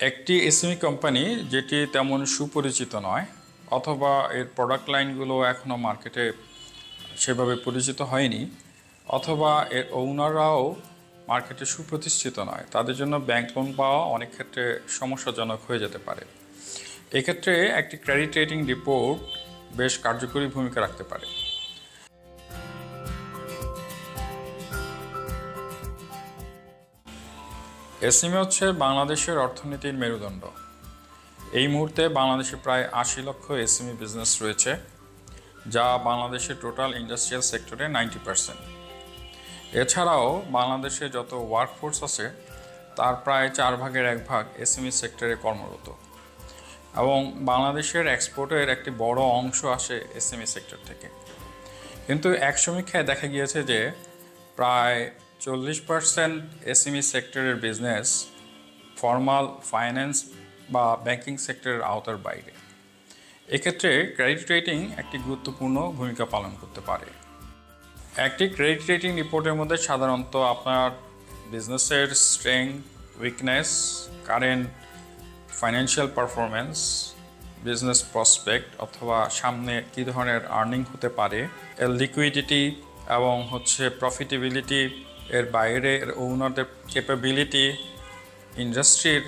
একটি SME company যেটি তেমন সুপরিচিত নয় অথবা এর প্রোডাক্ট লাইনগুলো এখনও মার্কেটে সেভাবে পরিচিত হয়নি অথবা এর ওনাররাও মার্কেটে সুপ্রতিষ্ঠিত নয়, তাদের জন্য ব্যাংক লোন পাওয়া অনেক ক্ষেত্রে সমস্যাজনক হয়ে যেতে পারে। এক্ষেত্রে একটি ক্রেডিট রেটিং রিপোর্ট বেশ কার্যকরী ভূমিকা রাখতে পারে। এসএমই হচ্ছে বাংলাদেশের অর্থনীতির মেরুদণ্ড। এই মুহূর্তে বাংলাদেশে প্রায় ৮০ লক্ষ এসএমই বিজনেস রয়েছে, যা বাংলাদেশের টোটাল ইন্ডাস্ট্রিয়াল সেক্টরে 90%। এছাড়াও বাংলাদেশে যত ওয়ার্কফোর্স আছে তার প্রায় 1/4 এসএমই সেক্টরে কর্মরত, এবং বাংলাদেশের এক্সপোর্টের একটি বড় অংশ আসে এসএমই সেক্টর থেকে। কিন্তু এক সমীক্ষায় দেখা গিয়েছে যে প্রায় 40% এসএমই সেক্টরের বিজনেস ফর্মাল ফাইন্যান্স বা ব্যাংকিং সেক্টরের আওতার বাইরে। এক্ষেত্রে ক্রেডিট রেটিং একটি গুরুত্বপূর্ণ ভূমিকা পালন করতে পারে। একটি ক্রেডিট রেটিং রিপোর্টের মধ্যে সাধারণত আপনার বিজনেসের strength, weakness, current financial performance, business prospect অথবা সামনে কী ধরনের আর্নিং হতে পারে, এর লিকুইডিটি এবং প্রফিটেবিলিটি, এর বাইরে ওনারদের ক্যাপাবিলিটি, ইন্ডাস্ট্রির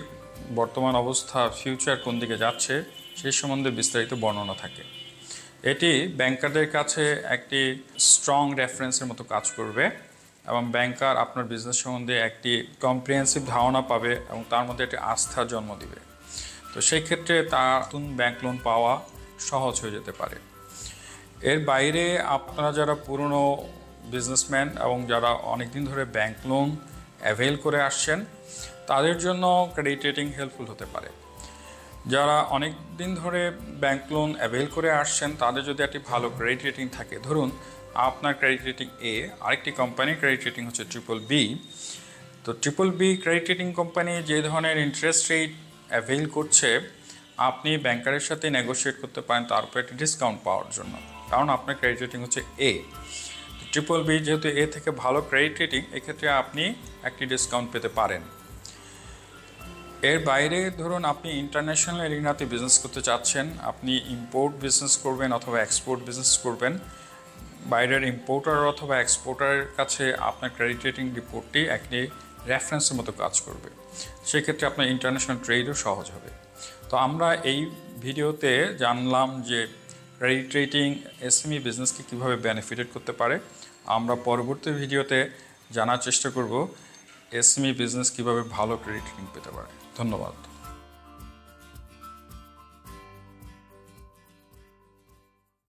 বর্তমান অবস্থা, ফিউচার কোন দিকে যাচ্ছে সেই সম্বন্ধে বিস্তারিত বর্ণনা থাকে। এটি ব্যাংকারদের কাছে একটি স্ট্রং রেফারেন্সের মতো কাজ করবে এবং ব্যাংকার আপনার বিজনেস সম্বন্ধে একটি কম্প্রিহেন্সিভ ধারণা পাবে এবং তার মধ্যে একটি আস্থার জন্ম দিবে। তো সেই ক্ষেত্রে তার নতুন ব্যাংক লোন পাওয়া সহজ হয়ে যেতে পারে। এর বাইরে আপনারা যারা পুরনো বিজনেসম্যান এবং যারা অনেক দিন ধরে ব্যাংক লোন অ্যাভেল করে আসছেন, তাদের জন্য ক্রেডিট রেটিং হেল্পফুল হতে পারে। যারা অনেক দিন ধরে ব্যাংক লোন অ্যাভেল করে আসছেন তাদের যদি একটি ভালো ক্রেডিট রেটিং থাকে, ধরুন আপনার ক্রেডিট রেটিং এ, আরেকটি কোম্পানির ক্রেডিট রেটিং হচ্ছে BBB, তো BBB ক্রেডিট রেটিং কোম্পানি যে ধরনের ইন্টারেস্ট রেট অ্যাভেল করছে, আপনি ব্যাংকারের সাথে নেগোশিয়েট করতে পারেন তার উপর একটি ডিসকাউন্ট পাওয়ার জন্য, কারণ আপনার ক্রেডিট রেটিং হচ্ছে এ। BBB যেহেতু এ থেকে ভালো ক্রেডিট রেটিং, এক্ষেত্রে আপনি একটি ডিসকাউন্ট পেতে পারেন। এর বাইরে ধরুন আপনি ইন্টারন্যাশনাল এরিনাতে বিজনেস করতে চাচ্ছেন, আপনি ইম্পোর্ট বিজনেস করবেন অথবা এক্সপোর্ট বিজনেস করবেন, বাইরের ইম্পোর্টার অথবা এক্সপোর্টারের কাছে আপনার ক্রেডিট রেটিং রিপোর্টটি একটি রেফারেন্সের মতো কাজ করবে। সেক্ষেত্রে আপনার ইন্টারন্যাশনাল ট্রেডও সহজ হবে। তো আমরা এই ভিডিওতে জানলাম যে ক্রেডিট রেটিং এসএমই বিজনেসকে কীভাবে বেনিফিটেড করতে পারে। আমরা পরবর্তী ভিডিওতে জানার চেষ্টা করব এসএমই বিজনেস কীভাবে ভালো ক্রেডিট রেটিং পেতে পারে। ধন্যবাদ।